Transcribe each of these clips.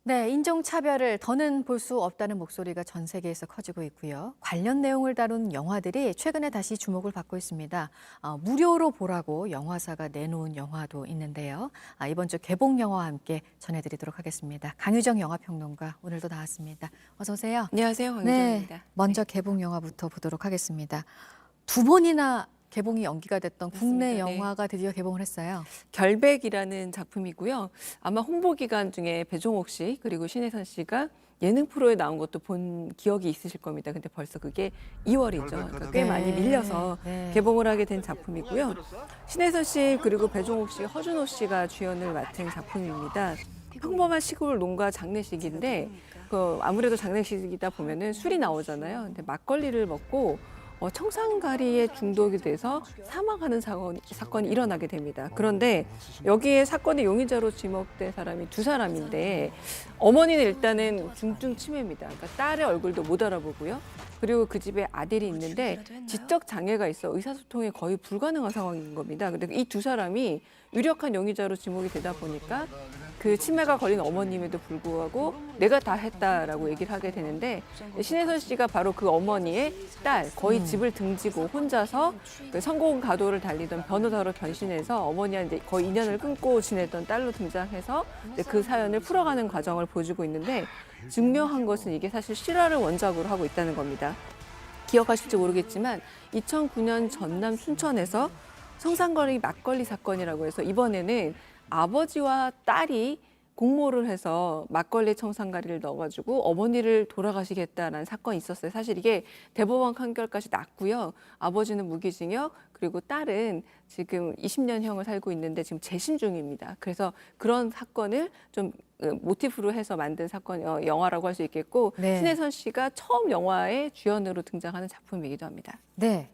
네, 인종차별을 더는 볼 수 없다는 목소리가 전 세계에서 커지고 있고요. 관련 내용을 다룬 영화들이 최근에 다시 주목을 받고 있습니다. 무료로 보라고 영화사가 내놓은 영화도 있는데요. 이번 주 개봉 영화와 함께 전해드리도록 하겠습니다. 강유정 영화평론가 오늘도 나왔습니다. 어서 오세요. 안녕하세요, 네, 강유정입니다. 먼저 개봉 영화부터 보도록 하겠습니다. 두 번이나 개봉이 연기가 됐던 국내 맞습니다. 네. 영화가 드디어 개봉을 했어요. 결백이라는 작품이고요. 아마 홍보 기간 중에 배종옥 씨 그리고 신혜선 씨가 예능 프로에 나온 것도 본 기억이 있으실 겁니다. 근데 벌써 그게 2월이죠. 그러니까 꽤 많이 밀려서 네. 개봉을 하게 된 작품이고요. 신혜선 씨 그리고 배종옥 씨, 허준호 씨가 주연을 맡은 작품입니다. 평범한 시골 농가 장례식인데 아무래도 장례식이다 보면은 술이 나오잖아요. 근데 막걸리를 먹고 청산가리에 중독이 돼서 사망하는 사건이 일어나게 됩니다. 그런데 여기에 사건의 용의자로 지목된 사람이 두 사람인데 어머니는 일단은 중증 치매입니다. 그러니까 딸의 얼굴도 못 알아보고요. 그리고 그 집에 아들이 있는데 지적 장애가 있어 의사소통이 거의 불가능한 상황인 겁니다. 근데 이 두 사람이 유력한 용의자로 지목이 되다 보니까 그 치매가 걸린 어머님에도 불구하고 내가 다 했다라고 얘기를 하게 되는데 신혜선 씨가 바로 그 어머니의 딸, 거의 집을 등지고 혼자서 그 성공 가도를 달리던 변호사로 변신해서 어머니한테 거의 인연을 끊고 지내던 딸로 등장해서 그 사연을 풀어가는 과정을 보여주고 있는데 중요한 것은 이게 사실 실화를 원작으로 하고 있다는 겁니다. 기억하실지 모르겠지만 2009년 전남 춘천에서 성산거리 막걸리 사건이라고 해서 이번에는 아버지와 딸이 공모를 해서 막걸리 청산가리를 넣어가지고 어머니를 돌아가시겠다라는 사건이 있었어요. 사실 이게 대법원 판결까지 났고요. 아버지는 무기징역, 그리고 딸은 지금 20년형을 살고 있는데 지금 재심 중입니다. 그래서 그런 사건을 좀 모티프로 해서 만든 사건 영화라고 할 수 있겠고 네. 신혜선 씨가 처음 영화의 주연으로 등장하는 작품이기도 합니다. 네.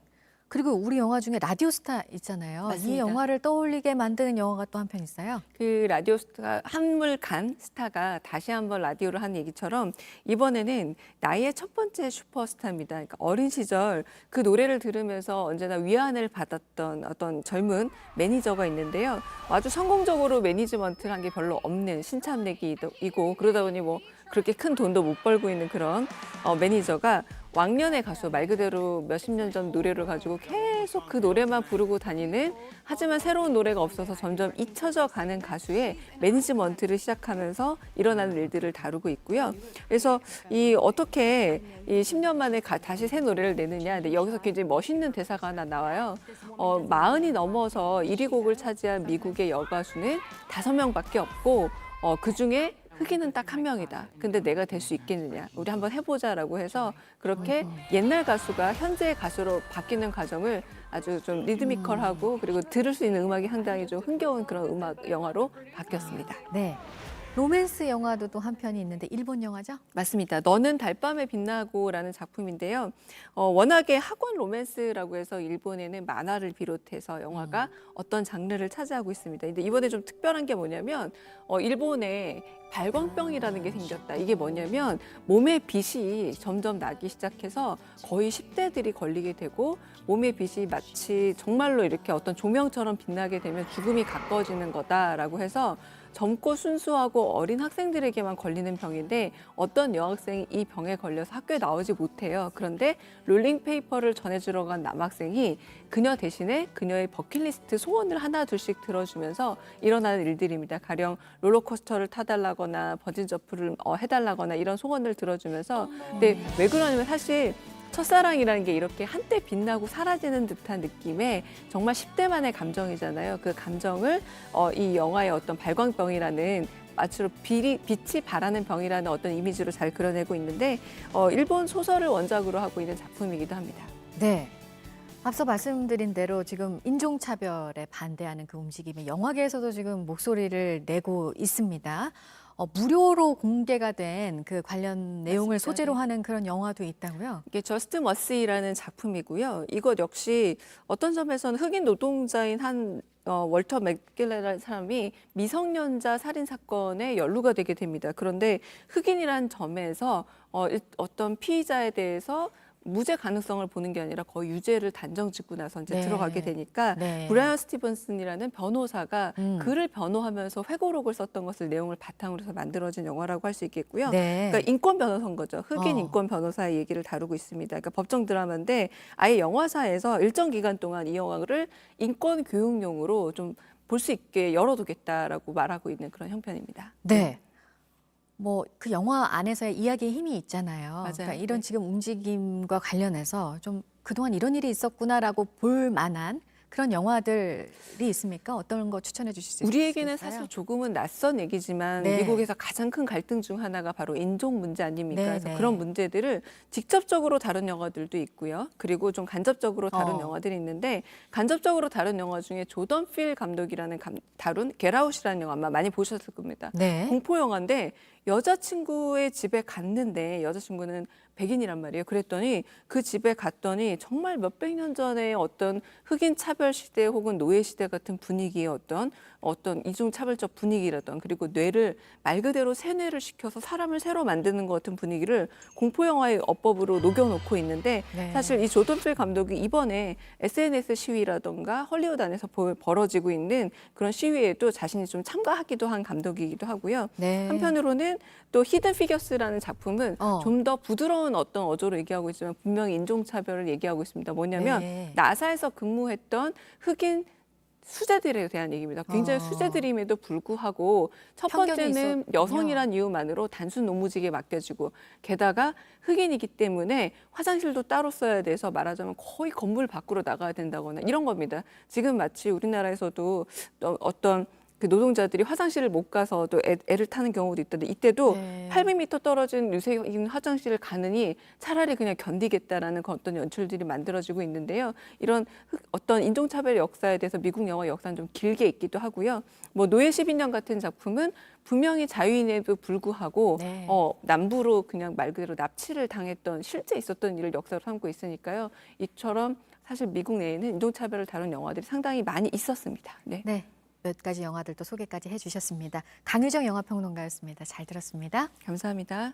그리고 우리 영화 중에 라디오스타 있잖아요. 맞습니다. 이 영화를 떠올리게 만드는 영화가 또 한 편 있어요. 그 라디오 스타 한물간 스타가 다시 한번 라디오를 한 얘기처럼 이번에는 나의 첫 번째 슈퍼스타입니다. 그러니까 어린 시절 그 노래를 들으면서 언제나 위안을 받았던 어떤 젊은 매니저가 있는데요. 아주 성공적으로 매니지먼트를 한 게 별로 없는 신참내기이고 그러다 보니 뭐 그렇게 큰 돈도 못 벌고 있는 그런 매니저가 왕년의 가수, 말 그대로 몇십 년 전 노래를 가지고 계속 그 노래만 부르고 다니는, 하지만 새로운 노래가 없어서 점점 잊혀져 가는 가수의 매니지먼트를 시작하면서 일어나는 일들을 다루고 있고요. 그래서 어떻게 이 10년 만에 다시 새 노래를 내느냐. 근데 여기서 굉장히 멋있는 대사가 하나 나와요. 40이 넘어서 1위 곡을 차지한 미국의 여가수는 5명밖에 없고 그중에 흑인은 딱 한 명이다. 근데 내가 될 수 있겠느냐. 우리 한번 해보자라고 해서 그렇게 옛날 가수가 현재의 가수로 바뀌는 과정을 아주 좀 리드미컬하고 그리고 들을 수 있는 음악이 상당히 좀 흥겨운 그런 음악 영화로 바뀌었습니다. 네. 로맨스 영화도 또 한 편이 있는데 일본 영화죠? 맞습니다. 너는 달밤에 빛나고라는 작품인데요. 워낙에 학원 로맨스라고 해서 일본에는 만화를 비롯해서 영화가 어떤 장르를 차지하고 있습니다. 근데 이번에 좀 특별한 게 뭐냐면 일본에 발광병이라는 게 생겼다. 이게 뭐냐면 몸에 빛이 점점 나기 시작해서 거의 10대들이 걸리게 되고 몸의 빛이 마치 정말로 이렇게 어떤 조명처럼 빛나게 되면 죽음이 가까워지는 거다라고 해서 젊고 순수하고 어린 학생들에게만 걸리는 병인데 어떤 여학생이 이 병에 걸려서 학교에 나오지 못해요. 그런데 롤링페이퍼를 전해주러 간 남학생이 그녀 대신에 그녀의 버킷리스트 소원을 하나 둘씩 들어주면서 일어나는 일들입니다. 가령 롤러코스터를 타달라거나 번지점프를 해달라거나 이런 소원을 들어주면서 근데 왜 그러냐면 사실 첫사랑이라는 게 이렇게 한때 빛나고 사라지는 듯한 느낌의 정말 10대만의 감정이잖아요. 그 감정을 이 영화의 어떤 발광병이라는 마치로 빛이 바라는 병이라는 어떤 이미지로 잘 그려내고 있는데 일본 소설을 원작으로 하고 있는 작품이기도 합니다. 네. 앞서 말씀드린 대로 지금 인종차별에 반대하는 그 움직임이 영화계에서도 지금 목소리를 내고 있습니다. 무료로 공개가 된 그 관련 내용을 맞습니다. 소재로 네. 하는 그런 영화도 있다고요? 이게 저스트 머시라는 작품이고요. 이것 역시 어떤 점에서는 흑인 노동자인 한 월터 맥길레라는 사람이 미성년자 살인 사건에 연루가 되게 됩니다. 그런데 흑인이라는 점에서 어떤 피의자에 대해서 무죄 가능성을 보는 게 아니라 거의 유죄를 단정 짓고 나서 이제 네. 들어가게 되니까 네. 브라이언 스티븐슨이라는 변호사가 음. 그를 변호하면서 회고록을 썼던 것을 내용을 바탕으로 해서 만들어진 영화라고 할 수 있겠고요. 네. 그러니까 인권 변호사인 거죠. 흑인 어. 인권 변호사의 얘기를 다루고 있습니다. 그러니까 법정 드라마인데 아예 영화사에서 일정 기간 동안 이 영화를 인권 교육용으로 좀 볼 수 있게 열어두겠다라고 말하고 있는 그런 형편입니다. 네. 뭐 그 영화 안에서의 이야기의 힘이 있잖아요. 맞아요. 그러니까 이런 네. 지금 움직임과 관련해서 좀 그동안 이런 일이 있었구나라고 볼 만한 그런 영화들이 있습니까? 어떤 거 추천해 주실 수 있을까요? 우리에게는 사실 조금은 낯선 얘기지만 네. 미국에서 가장 큰 갈등 중 하나가 바로 인종 문제 아닙니까? 네, 그래서 네. 그런 문제들을 직접적으로 다룬 영화들도 있고요. 그리고 좀 간접적으로 다룬 어. 영화들이 있는데 간접적으로 다룬 영화 중에 조던 필 감독이라는 다룬 겟아웃이라는 영화 아마 많이 보셨을 겁니다. 네. 공포 영화인데 여자친구의 집에 갔는데 여자친구는 백인이란 말이에요. 그랬더니 그 집에 갔더니 정말 몇백 년 전에 어떤 흑인 차별 시대 혹은 노예 시대 같은 분위기의 어떤 이중 차별적 분위기라던 그리고 뇌를 말 그대로 세뇌를 시켜서 사람을 새로 만드는 것 같은 분위기를 공포 영화의 어법으로 녹여놓고 있는데 네. 사실 이 조던 필 감독이 이번에 SNS 시위라던가 헐리우드 안에서 벌어지고 있는 그런 시위에도 자신이 좀 참가하기도 한 감독이기도 하고요. 네. 한편으로는 또 히든 피겨스라는 작품은 좀 더 부드러운 어떤 어조로 얘기하고 있지만 분명히 인종차별을 얘기하고 있습니다. 뭐냐면 네. 나사에서 근무했던 흑인 수재들에 대한 얘기입니다. 굉장히 수재들임에도 불구하고 첫 편견이 번째는 있었군요. 여성이란 이유만으로 단순 노무직에 맡겨지고 게다가 흑인이기 때문에 화장실도 따로 써야 돼서 말하자면 거의 건물 밖으로 나가야 된다거나 이런 겁니다. 지금 마치 우리나라에서도 어떤 그 노동자들이 화장실을 못 가서 또 애를 타는 경우도 있던데 이때도 네. 800m 떨어진 유세인 화장실을 가느니 차라리 그냥 견디겠다라는 어떤 연출들이 만들어지고 있는데요. 이런 어떤 인종차별 역사에 대해서 미국 영화 역사는 좀 길게 있기도 하고요. 뭐 노예 12년 같은 작품은 분명히 자유인에도 불구하고 네. 남부로 그냥 말 그대로 납치를 당했던 실제 있었던 일을 역사로 삼고 있으니까요. 이처럼 사실 미국 내에는 인종차별을 다룬 영화들이 상당히 많이 있었습니다. 네. 네. 몇 가지 영화들도 소개까지 해주셨습니다. 강유정 영화평론가였습니다. 잘 들었습니다. 감사합니다.